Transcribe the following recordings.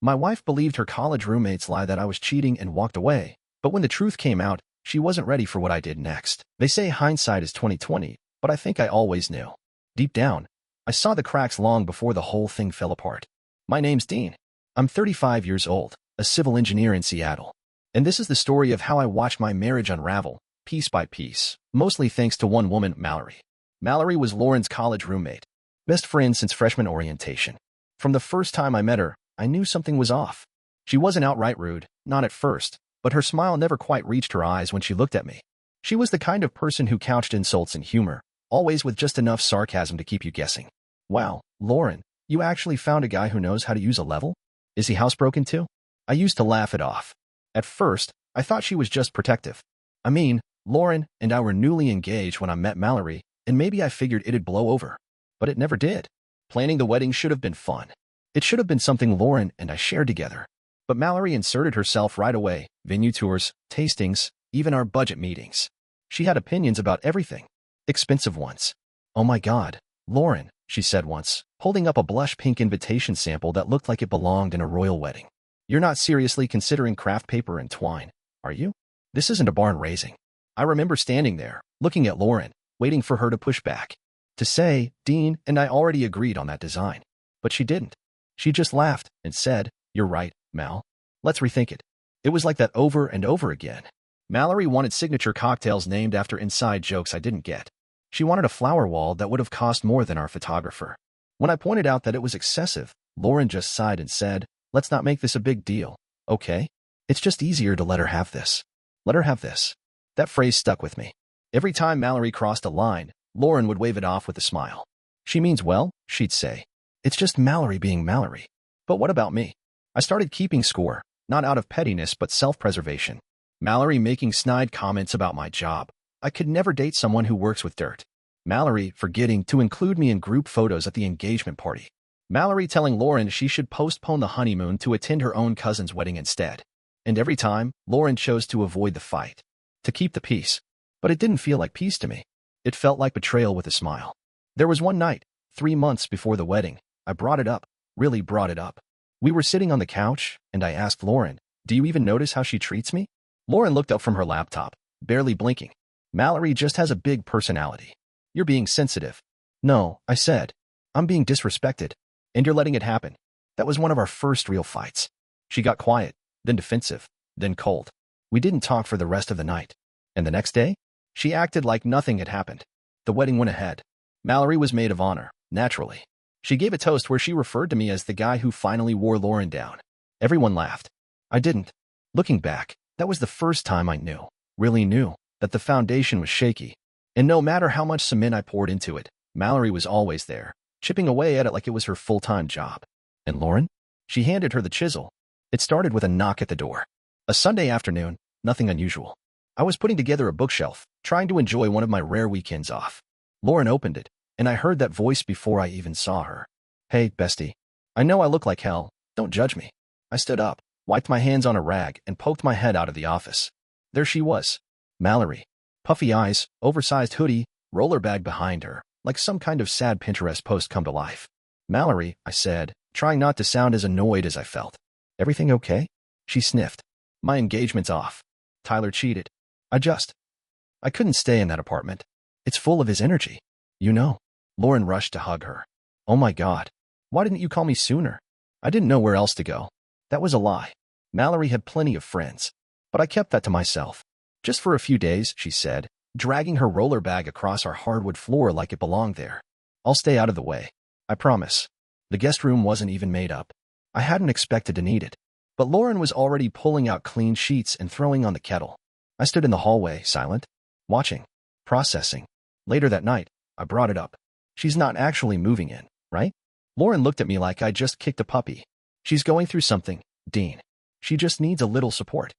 My wife believed her college roommate's lie that I was cheating and walked away, but when the truth came out, she wasn't ready for what I did next. They say hindsight is 20/20, but I think I always knew. Deep down, I saw the cracks long before the whole thing fell apart. My name's Dean. I'm 35 years old, a civil engineer in Seattle. And this is the story of how I watched my marriage unravel, piece by piece, mostly thanks to one woman, Mallory. Mallory was Lauren's college roommate, best friend since freshman orientation. From the first time I met her, I knew something was off. She wasn't outright rude, not at first, but her smile never quite reached her eyes when she looked at me. She was the kind of person who couched insults in humor, always with just enough sarcasm to keep you guessing. Wow, Lauren, you actually found a guy who knows how to use a level? Is he housebroken too? I used to laugh it off. At first, I thought she was just protective. I mean, Lauren and I were newly engaged when I met Mallory, and maybe I figured it'd blow over. But it never did. Planning the wedding should have been fun. It should have been something Lauren and I shared together. But Mallory inserted herself right away, venue tours, tastings, even our budget meetings. She had opinions about everything. Expensive ones. Oh my God, Lauren, she said once, holding up a blush pink invitation sample that looked like it belonged in a royal wedding. You're not seriously considering craft paper and twine, are you? This isn't a barn raising. I remember standing there, looking at Lauren, waiting for her to push back. To say, Dean and I already agreed on that design. But she didn't. She just laughed and said, "You're right, Mal. Let's rethink it." It was like that over and over again. Mallory wanted signature cocktails named after inside jokes I didn't get. She wanted a flower wall that would have cost more than our photographer. When I pointed out that it was excessive, Lauren just sighed and said, "Let's not make this a big deal, okay? It's just easier to let her have this. Let her have this." That phrase stuck with me. Every time Mallory crossed a line, Lauren would wave it off with a smile. "She means well," she'd say. "It's just Mallory being Mallory." But what about me? I started keeping score, not out of pettiness but self-preservation. Mallory making snide comments about my job. I could never date someone who works with dirt. Mallory forgetting to include me in group photos at the engagement party. Mallory telling Lauren she should postpone the honeymoon to attend her own cousin's wedding instead. And every time, Lauren chose to avoid the fight, to keep the peace. But it didn't feel like peace to me. It felt like betrayal with a smile. There was one night, 3 months before the wedding, I brought it up, really brought it up. We were sitting on the couch, and I asked Lauren, "Do you even notice how she treats me?" Lauren looked up from her laptop, barely blinking. "Mallory just has a big personality. You're being sensitive." "No," I said. "I'm being disrespected. And you're letting it happen." That was one of our first real fights. She got quiet, then defensive, then cold. We didn't talk for the rest of the night. And the next day, she acted like nothing had happened. The wedding went ahead. Mallory was maid of honor, naturally. She gave a toast where she referred to me as the guy who finally wore Lauren down. Everyone laughed. I didn't. Looking back, that was the first time I knew, really knew, that the foundation was shaky. And no matter how much cement I poured into it, Mallory was always there, chipping away at it like it was her full-time job. And Lauren? She handed her the chisel. It started with a knock at the door. A Sunday afternoon, nothing unusual. I was putting together a bookshelf, trying to enjoy one of my rare weekends off. Lauren opened it, and I heard that voice before I even saw her. "Hey, bestie. I know I look like hell. Don't judge me." I stood up, wiped my hands on a rag, and poked my head out of the office. There she was. Mallory. Puffy eyes, oversized hoodie, roller bag behind her, like some kind of sad Pinterest post come to life. "Mallory," I said, trying not to sound as annoyed as I felt. "Everything okay?" She sniffed. "My engagement's off. Tyler cheated. I couldn't stay in that apartment. It's full of his energy. You know." Lauren rushed to hug her. "Oh my God. Why didn't you call me sooner?" "I didn't know where else to go." That was a lie. Mallory had plenty of friends. But I kept that to myself. "Just for a few days," she said, dragging her roller bag across our hardwood floor like it belonged there. "I'll stay out of the way. I promise." The guest room wasn't even made up. I hadn't expected to need it. But Lauren was already pulling out clean sheets and throwing on the kettle. I stood in the hallway, silent, watching, processing. Later that night, I brought it up. "She's not actually moving in, right?" Lauren looked at me like I just kicked a puppy. "She's going through something, Dean. She just needs a little support."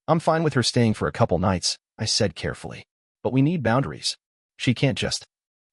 "I'm fine with her staying for a couple nights," I said carefully. "But we need boundaries. She can't just—"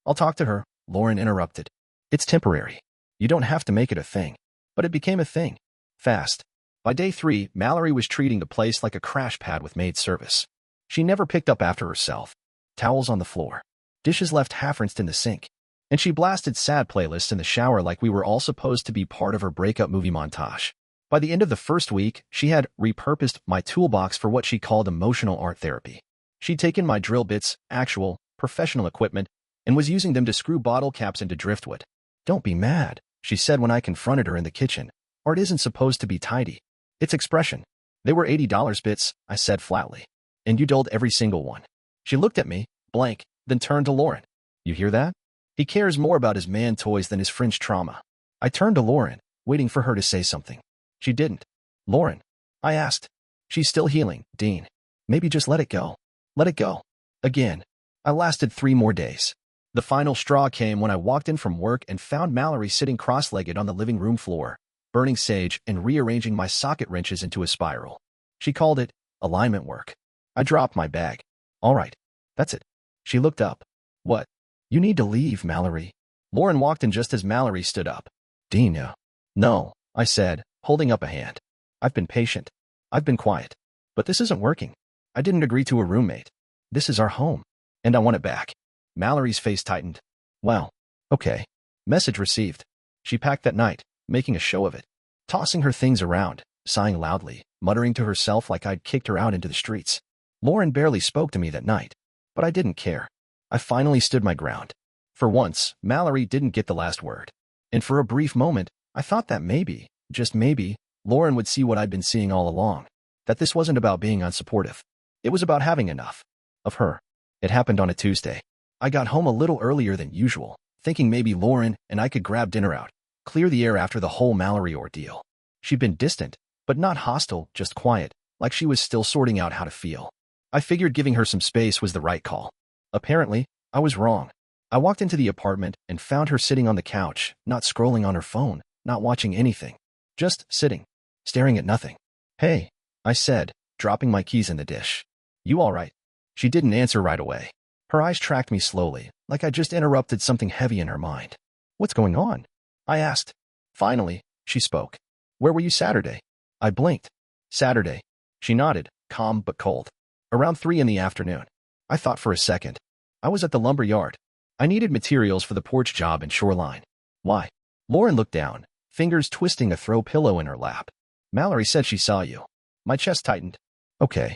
"I'll talk to her," Lauren interrupted. "It's temporary. You don't have to make it a thing." But it became a thing. Fast. By day 3, Mallory was treating the place like a crash pad with maid service. She never picked up after herself. Towels on the floor. Dishes left half-rinsed in the sink. And she blasted sad playlists in the shower like we were all supposed to be part of her breakup movie montage. By the end of the first week, she had repurposed my toolbox for what she called emotional art therapy. She'd taken my drill bits, actual, professional equipment, and was using them to screw bottle caps into driftwood. "Don't be mad," she said when I confronted her in the kitchen. "Art isn't supposed to be tidy. It's expression." "They were $80 bits," I said flatly. "And you dulled every single one." She looked at me, blank, then turned to Lauren. "You hear that? He cares more about his man toys than his fringe trauma." I turned to Lauren, waiting for her to say something. She didn't. "Lauren," I asked. "She's still healing, Dean. Maybe just let it go. Let it go." Again. I lasted 3 more days. The final straw came when I walked in from work and found Mallory sitting cross-legged on the living room floor, burning sage and rearranging my socket wrenches into a spiral. She called it alignment work. I dropped my bag. "All right. That's it." She looked up. "What?" "You need to leave, Mallory." Lauren walked in just as Mallory stood up. "Dina." "No," I said, holding up a hand. "I've been patient. I've been quiet. But this isn't working. I didn't agree to a roommate. This is our home. And I want it back." Mallory's face tightened. "Well, okay." Message received. She packed that night, making a show of it, tossing her things around, sighing loudly, muttering to herself like I'd kicked her out into the streets. Lauren barely spoke to me that night, but I didn't care. I finally stood my ground. For once, Mallory didn't get the last word. And for a brief moment, I thought that maybe, just maybe, Lauren would see what I'd been seeing all along, that this wasn't about being unsupportive. It was about having enough. Of her. It happened on a Tuesday. I got home a little earlier than usual, thinking maybe Lauren and I could grab dinner out, clear the air after the whole Mallory ordeal. She'd been distant, but not hostile, just quiet, like she was still sorting out how to feel. I figured giving her some space was the right call. Apparently, I was wrong. I walked into the apartment and found her sitting on the couch, not scrolling on her phone, not watching anything. Just sitting, staring at nothing. "Hey," I said, dropping my keys in the dish. "You all right?" She didn't answer right away. Her eyes tracked me slowly, like I just interrupted something heavy in her mind. "What's going on?" I asked. Finally, she spoke. "Where were you Saturday?" I blinked. "Saturday." She nodded, calm but cold. "Around 3 in the afternoon." I thought for a second. "I was at the lumber yard. I needed materials for the porch job in Shoreline." "Why?" Lauren looked down, fingers twisting a throw pillow in her lap. "Mallory said she saw you." My chest tightened. "Okay.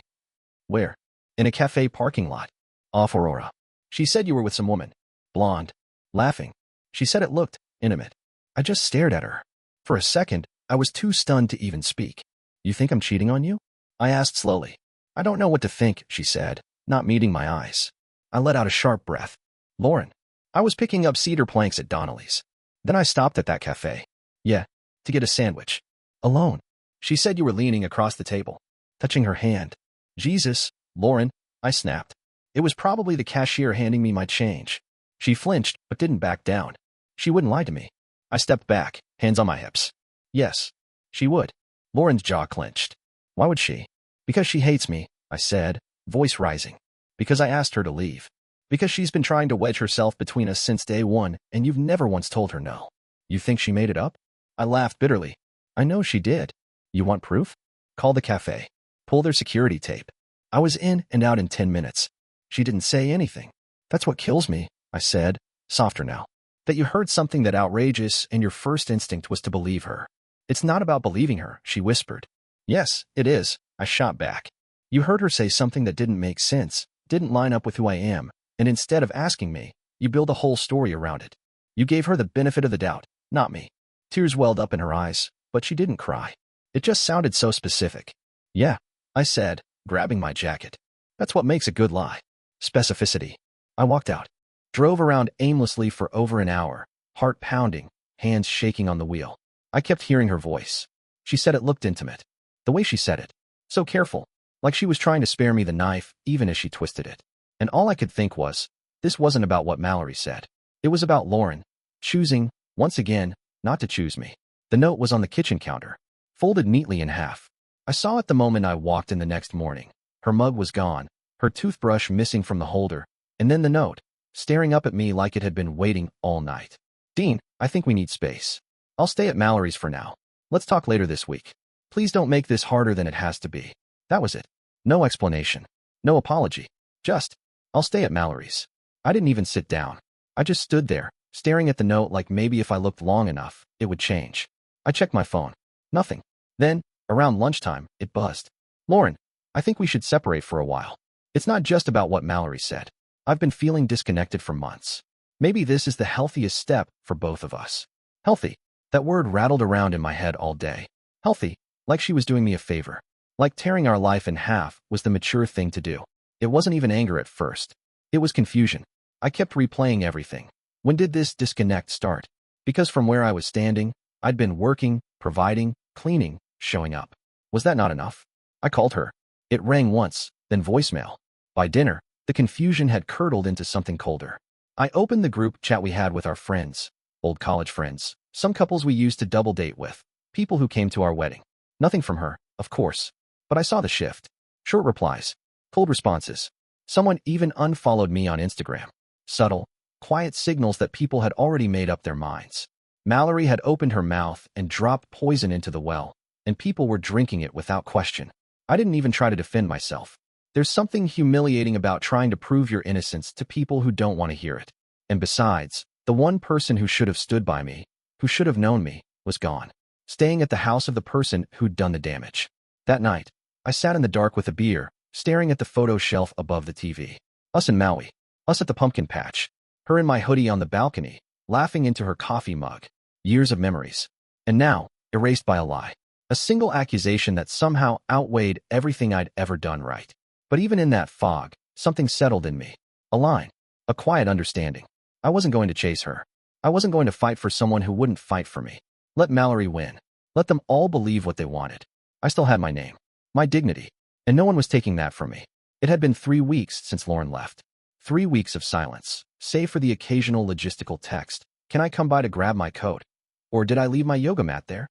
Where?" "In a cafe parking lot. Off Aurora. She said you were with some woman. Blonde. Laughing. She said it looked intimate." I just stared at her. For a second, I was too stunned to even speak. "You think I'm cheating on you?" I asked slowly. "I don't know what to think," she said, not meeting my eyes. I let out a sharp breath. "Lauren." I was picking up cedar planks at Donnelly's. Then I stopped at that cafe. "Yeah, to get a sandwich." "Alone." She said you were leaning across the table, touching her hand. "Jesus, Lauren," I snapped. It was probably the cashier handing me my change. She flinched, but didn't back down. She wouldn't lie to me. I stepped back, hands on my hips. "Yes, she would." Lauren's jaw clenched. "Why would she?" "Because she hates me," I said, voice rising. "Because I asked her to leave. Because she's been trying to wedge herself between us since day one, and you've never once told her no." "You think she made it up?" I laughed bitterly. "I know she did. You want proof? Call the cafe. Pull their security tape." I was in and out in 10 minutes. She didn't say anything. "That's what kills me," I said, softer now. "That you heard something that outrageous and your first instinct was to believe her." "It's not about believing her," she whispered. "Yes, it is," I shot back. "You heard her say something that didn't make sense, didn't line up with who I am, and instead of asking me, you build a whole story around it. You gave her the benefit of the doubt, not me." Tears welled up in her eyes, but she didn't cry. It just sounded so specific. "Yeah," I said, grabbing my jacket. "That's what makes a good lie. Specificity." I walked out. Drove around aimlessly for over an hour, heart pounding, hands shaking on the wheel. I kept hearing her voice. She said it looked intimate. The way she said it. So careful. Like she was trying to spare me the knife, even as she twisted it. And all I could think was, this wasn't about what Mallory said. It was about Lauren, choosing, once again, not to choose me. The note was on the kitchen counter, folded neatly in half. I saw it the moment I walked in the next morning. Her mug was gone, her toothbrush missing from the holder, and then the note, staring up at me like it had been waiting all night. "Dean, I think we need space. I'll stay at Mallory's for now. Let's talk later this week. Please don't make this harder than it has to be." That was it. No explanation. No apology. Just, "I'll stay at Mallory's." I didn't even sit down. I just stood there, staring at the note like maybe if I looked long enough, it would change. I checked my phone. Nothing. Then, around lunchtime, it buzzed. Lauren, I think we should separate for a while. It's not just about what Mallory said. I've been feeling disconnected for months. Maybe this is the healthiest step for both of us. Healthy. That word rattled around in my head all day. Healthy. Like she was doing me a favor. Like tearing our life in half was the mature thing to do. It wasn't even anger at first. It was confusion. I kept replaying everything. When did this disconnect start? Because from where I was standing, I'd been working, providing, cleaning, showing up. Was that not enough? I called her. It rang once, then voicemail. By dinner, the confusion had curdled into something colder. I opened the group chat we had with our friends, old college friends, some couples we used to double date with, people who came to our wedding. Nothing from her, of course. But I saw the shift. Short replies, cold responses. Someone even unfollowed me on Instagram. Subtle, quiet signals that people had already made up their minds. Mallory had opened her mouth and dropped poison into the well, and people were drinking it without question. I didn't even try to defend myself. There's something humiliating about trying to prove your innocence to people who don't want to hear it. And besides, the one person who should have stood by me, who should have known me, was gone, staying at the house of the person who'd done the damage. That night, I sat in the dark with a beer, staring at the photo shelf above the TV. Us in Maui. Us at the pumpkin patch. Her in my hoodie on the balcony, laughing into her coffee mug. Years of memories. And now, erased by a lie. A single accusation that somehow outweighed everything I'd ever done right. But even in that fog, something settled in me. A line. A quiet understanding. I wasn't going to chase her. I wasn't going to fight for someone who wouldn't fight for me. Let Mallory win. Let them all believe what they wanted. I still had my name. My dignity. And no one was taking that from me. It had been 3 weeks since Lauren left. 3 weeks of silence, save for the occasional logistical text. Can I come by to grab my coat? Or did I leave my yoga mat there?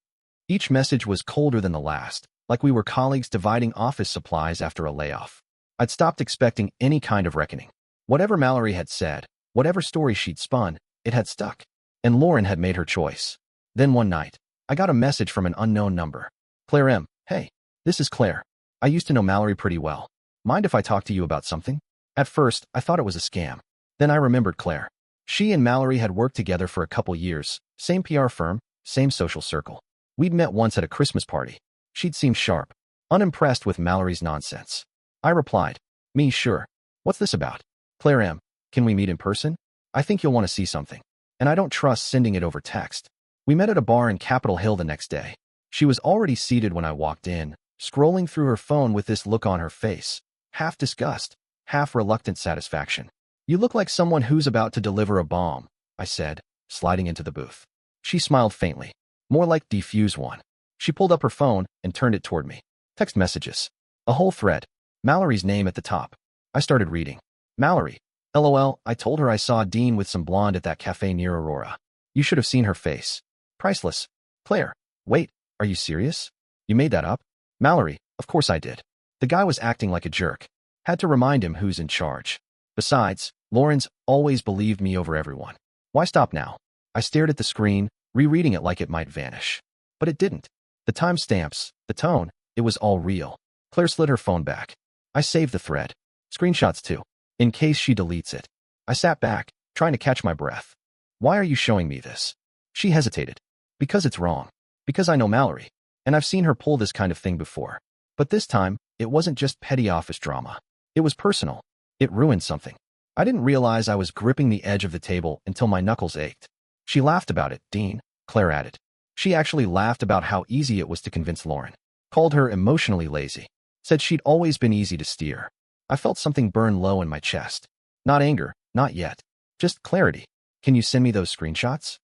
Each message was colder than the last, like we were colleagues dividing office supplies after a layoff. I'd stopped expecting any kind of reckoning. Whatever Mallory had said, whatever story she'd spun, it had stuck. And Lauren had made her choice. Then one night, I got a message from an unknown number. Claire M. Hey, this is Claire. I used to know Mallory pretty well. Mind if I talk to you about something? At first, I thought it was a scam. Then I remembered Claire. She and Mallory had worked together for a couple years, same PR firm, same social circle. We'd met once at a Christmas party. She'd seemed sharp, unimpressed with Mallory's nonsense. I replied, me sure. What's this about? Claire M. Can we meet in person? I think you'll want to see something. And I don't trust sending it over text. We met at a bar in Capitol Hill the next day. She was already seated when I walked in, scrolling through her phone with this look on her face, half disgust, half reluctant satisfaction. You look like someone who's about to deliver a bomb, I said, sliding into the booth. She smiled faintly, more like defuse one. She pulled up her phone and turned it toward me. Text messages. A whole thread. Mallory's name at the top. I started reading. Mallory. LOL, I told her I saw Dean with some blonde at that cafe near Aurora. You should have seen her face. Priceless. Claire. Wait, are you serious? You made that up? Mallory. Of course I did. The guy was acting like a jerk. Had to remind him who's in charge. Besides, Lauren's always believed me over everyone. Why stop now? I stared at the screen, rereading it like it might vanish. But it didn't. The timestamps, the tone, it was all real. Claire slid her phone back. I saved the thread. Screenshots too, in case she deletes it. I sat back, trying to catch my breath. Why are you showing me this? She hesitated. Because it's wrong. Because I know Mallory. And I've seen her pull this kind of thing before. But this time, it wasn't just petty office drama. It was personal. It ruined something. I didn't realize I was gripping the edge of the table until my knuckles ached. She laughed about it, Dean, Claire added. She actually laughed about how easy it was to convince Lauren. Called her emotionally lazy. Said she'd always been easy to steer. I felt something burn low in my chest. Not anger, not yet. Just clarity. Can you send me those screenshots?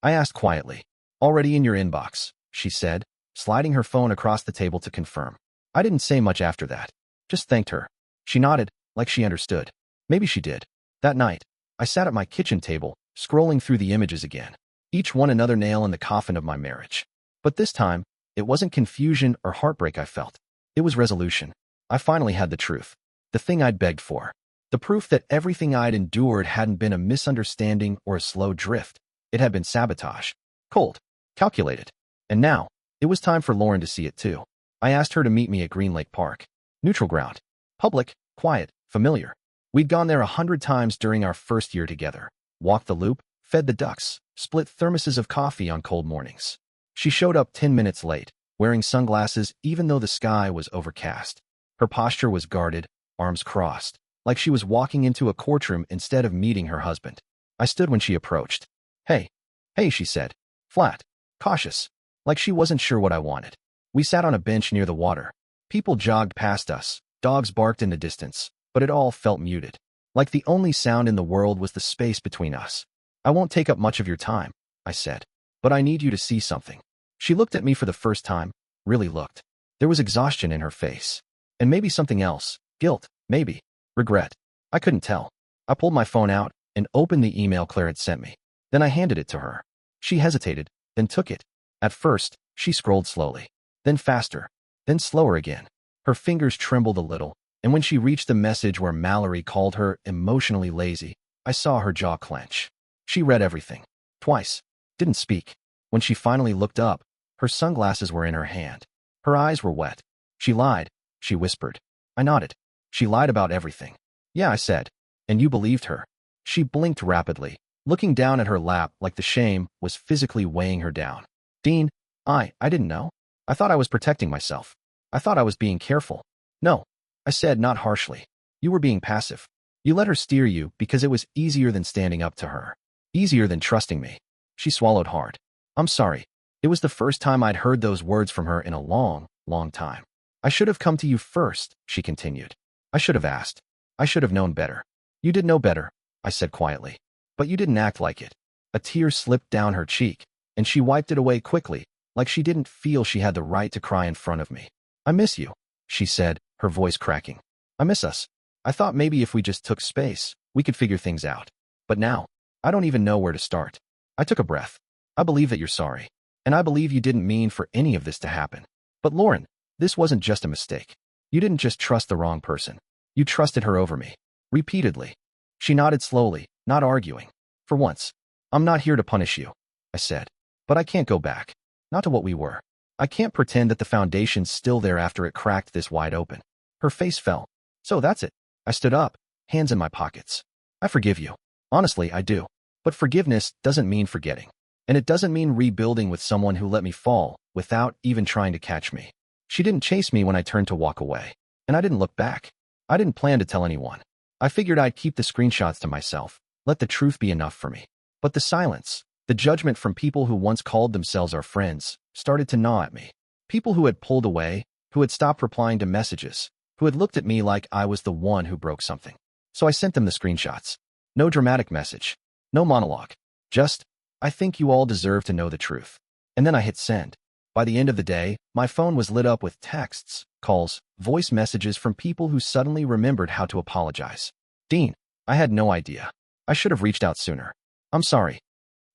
I asked quietly. Already in your inbox, she said, sliding her phone across the table to confirm. I didn't say much after that. Just thanked her. She nodded, like she understood. Maybe she did. That night, I sat at my kitchen table, scrolling through the images again. Each one another nail in the coffin of my marriage. But this time, it wasn't confusion or heartbreak I felt. It was resolution. I finally had the truth. The thing I'd begged for. The proof that everything I'd endured hadn't been a misunderstanding or a slow drift. It had been sabotage. Cold. Calculated. And now, it was time for Lauren to see it too. I asked her to meet me at Green Lake Park. Neutral ground. Public, quiet, familiar. We'd gone there 100 times during our first year together. Walked the loop, fed the ducks, split thermoses of coffee on cold mornings. She showed up 10 minutes late, wearing sunglasses even though the sky was overcast. Her posture was guarded, arms crossed, like she was walking into a courtroom instead of meeting her husband. I stood when she approached. Hey, hey, she said, flat, cautious, like she wasn't sure what I wanted. We sat on a bench near the water. People jogged past us, dogs barked in the distance, but it all felt muted. Like the only sound in the world was the space between us. I won't take up much of your time, I said, but I need you to see something. She looked at me for the first time, really looked. There was exhaustion in her face. And maybe something else, guilt, maybe, regret. I couldn't tell. I pulled my phone out and opened the email Claire had sent me. Then I handed it to her. She hesitated, then took it. At first, she scrolled slowly, then faster, then slower again. Her fingers trembled a little, and when she reached the message where Mallory called her emotionally lazy, I saw her jaw clench. She read everything. Twice. Didn't speak. When she finally looked up, her sunglasses were in her hand. Her eyes were wet. She lied, she whispered. I nodded. She lied about everything. Yeah, I said. And you believed her. She blinked rapidly, looking down at her lap like the shame was physically weighing her down. Dean, I didn't know. I thought I was protecting myself. I thought I was being careful. No, I said, not harshly. You were being passive. You let her steer you because it was easier than standing up to her. Easier than trusting me. She swallowed hard. I'm sorry. It was the first time I'd heard those words from her in a long, long time. I should have come to you first, she continued. I should have asked. I should have known better. You did know better, I said quietly. But you didn't act like it. A tear slipped down her cheek, and she wiped it away quickly, like she didn't feel she had the right to cry in front of me. I miss you, she said, her voice cracking. I miss us. I thought maybe if we just took space, we could figure things out. But now, I don't even know where to start. I took a breath. I believe that you're sorry. And I believe you didn't mean for any of this to happen. But Lauren, this wasn't just a mistake. You didn't just trust the wrong person. You trusted her over me. Repeatedly. She nodded slowly, not arguing. For once, I'm not here to punish you, I said. But I can't go back. Not to what we were. I can't pretend that the foundation's still there after it cracked this wide open. Her face fell. So that's it. I stood up, hands in my pockets. I forgive you. Honestly, I do. But forgiveness doesn't mean forgetting. And it doesn't mean rebuilding with someone who let me fall without even trying to catch me. She didn't chase me when I turned to walk away. And I didn't look back. I didn't plan to tell anyone. I figured I'd keep the screenshots to myself, let the truth be enough for me. But the silence, the judgment from people who once called themselves our friends, started to gnaw at me. People who had pulled away, who had stopped replying to messages, who had looked at me like I was the one who broke something. So I sent them the screenshots. No dramatic message. No monologue. Just, I think you all deserve to know the truth. And then I hit send. By the end of the day, my phone was lit up with texts, calls, voice messages from people who suddenly remembered how to apologize. Dean, I had no idea. I should have reached out sooner. I'm sorry.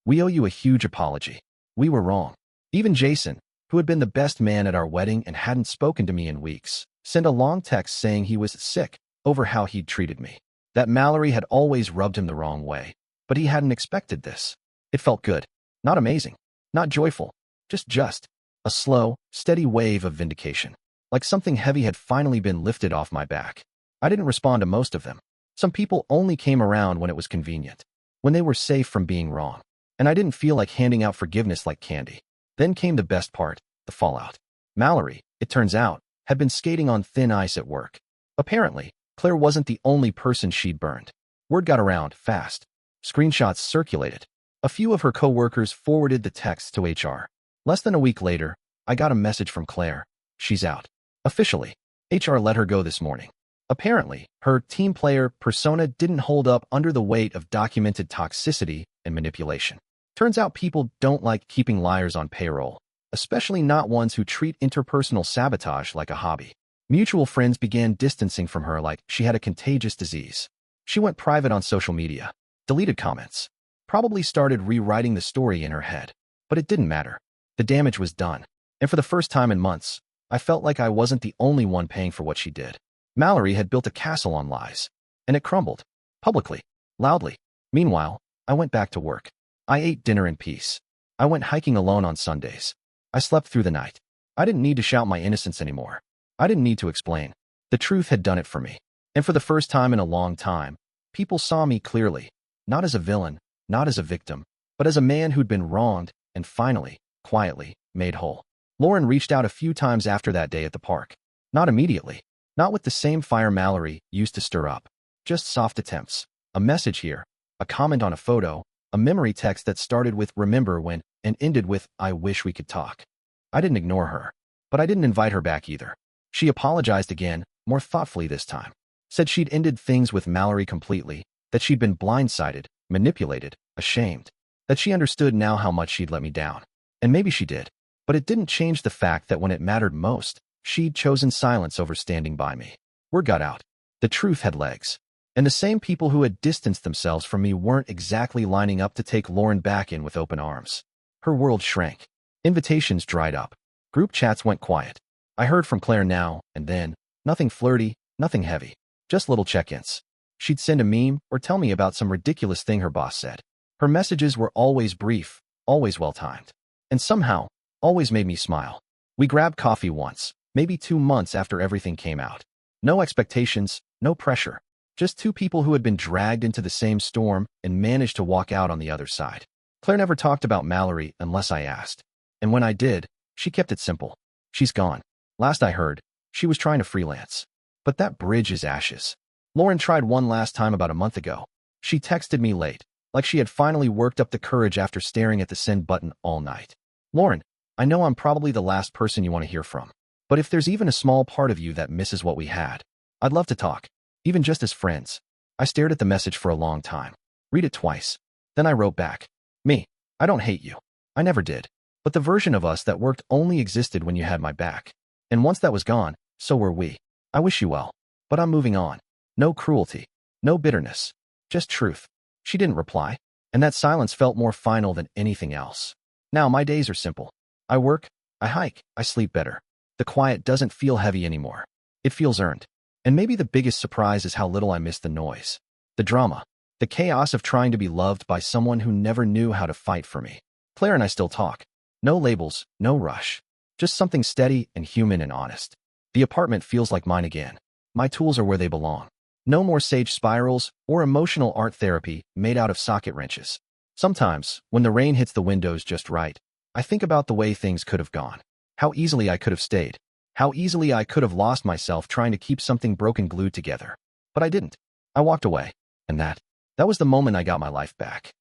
We owe you a huge apology. We were wrong. Even Jason, who had been the best man at our wedding and hadn't spoken to me in weeks, sent a long text saying he was sick over how he'd treated me. That Mallory had always rubbed him the wrong way, but he hadn't expected this. It felt good. Not amazing. Not joyful. Just. A slow, steady wave of vindication. Like something heavy had finally been lifted off my back. I didn't respond to most of them. Some people only came around when it was convenient, when they were safe from being wrong. And I didn't feel like handing out forgiveness like candy. Then came the best part, the fallout. Mallory, it turns out, had been skating on thin ice at work. Apparently, Claire wasn't the only person she'd burned. Word got around fast. Screenshots circulated. A few of her coworkers forwarded the text to HR. Less than a week later, I got a message from Claire. She's out. Officially. HR let her go this morning. Apparently, her team player persona didn't hold up under the weight of documented toxicity and manipulation. Turns out people don't like keeping liars on payroll, especially not ones who treat interpersonal sabotage like a hobby. Mutual friends began distancing from her like she had a contagious disease. She went private on social media, deleted comments, probably started rewriting the story in her head. But it didn't matter. The damage was done. And for the first time in months, I felt like I wasn't the only one paying for what she did. Mallory had built a castle on lies, and it crumbled. Publicly. Loudly. Meanwhile, I went back to work. I ate dinner in peace. I went hiking alone on Sundays. I slept through the night. I didn't need to shout my innocence anymore. I didn't need to explain. The truth had done it for me. And for the first time in a long time, people saw me clearly, not as a villain, not as a victim, but as a man who'd been wronged and finally, quietly, made whole. Lauren reached out a few times after that day at the park. Not immediately. Not with the same fire Mallory used to stir up. Just soft attempts. A message here, a comment on a photo, a memory text that started with "remember when" and ended with "I wish we could talk." I didn't ignore her, but I didn't invite her back either. She apologized again, more thoughtfully this time. Said she'd ended things with Mallory completely, that she'd been blindsided, manipulated, ashamed, that she understood now how much she'd let me down. And maybe she did, but it didn't change the fact that when it mattered most, she'd chosen silence over standing by me. Word got out. The truth had legs. And the same people who had distanced themselves from me weren't exactly lining up to take Lauren back in with open arms. Her world shrank. Invitations dried up. Group chats went quiet. I heard from Claire now and then. Nothing flirty, nothing heavy. Just little check-ins. She'd send a meme or tell me about some ridiculous thing her boss said. Her messages were always brief, always well-timed. And somehow, always made me smile. We grabbed coffee once, maybe 2 months after everything came out. No expectations, no pressure. Just two people who had been dragged into the same storm and managed to walk out on the other side. Claire never talked about Mallory unless I asked. And when I did, she kept it simple. She's gone. Last I heard, she was trying to freelance. But that bridge is ashes. Lauren tried one last time about a month ago. She texted me late, like she had finally worked up the courage after staring at the send button all night. Lauren, I know I'm probably the last person you want to hear from. But if there's even a small part of you that misses what we had, I'd love to talk. Even just as friends. I stared at the message for a long time. Read it twice. Then I wrote back. Me. I don't hate you. I never did. But the version of us that worked only existed when you had my back. And once that was gone, so were we. I wish you well. But I'm moving on. No cruelty. No bitterness. Just truth. She didn't reply. And that silence felt more final than anything else. Now my days are simple. I work, I hike, I sleep better. The quiet doesn't feel heavy anymore. It feels earned. And maybe the biggest surprise is how little I miss the noise, the drama, the chaos of trying to be loved by someone who never knew how to fight for me. Claire and I still talk. No labels, no rush. Just something steady and human and honest. The apartment feels like mine again. My tools are where they belong. No more sage spirals or emotional art therapy made out of socket wrenches. Sometimes, when the rain hits the windows just right, I think about the way things could have gone. How easily I could have stayed. How easily I could have lost myself trying to keep something broken glued together. But I didn't. I walked away. And that was the moment I got my life back.